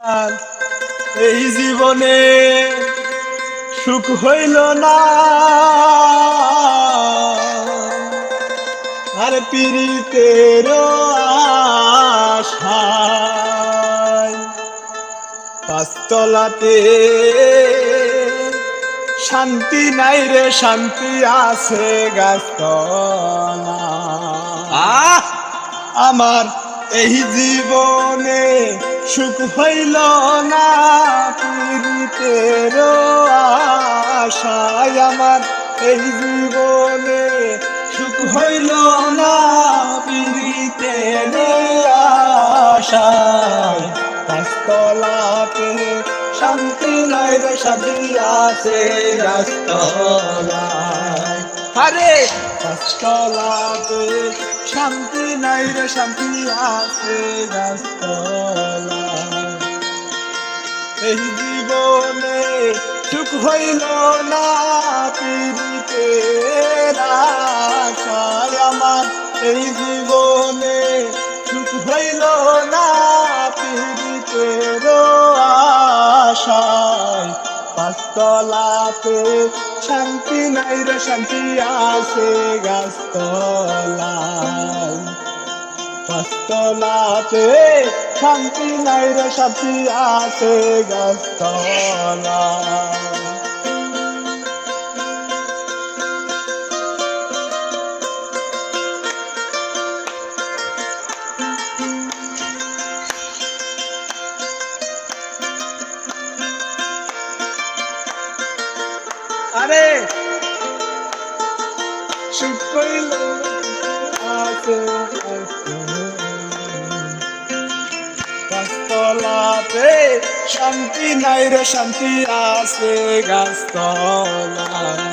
আর এই জীবনে সুখ হইল না, আর পীড়িতের আশায় পাঁচতলাতে শান্তি নাই রে, শান্তি আছে গাছতলা। আমার এই জীবনে সুখ হইল না, পীড়িতের আশায় আমার এই জীবনে সুখ হইল না, পীড়িতের আশায় গাছতলাতে শান্তি নাই রে, শান্তি আছে গাছতলায়। আরে গাছতলাতে শান্তি নাই রে, শান্তি আছে গাছতলায়। এই জীবনে সুখ হইল না, পীড়িতের আশায় আমার এই জীবনে সুখ হইল না, পীড়িতের আশায় পাঁচতলাতে শান্তি নাই রে, শান্তি আছে গাছতলায়। পাঁচতলাতে শান্তি নাই রে, শান্তি আছে গাছতলায়। আরে সুখ হইল আছে গাছতলাতে শান্তি নাই রে, শান্তি আছে গাছতলায়।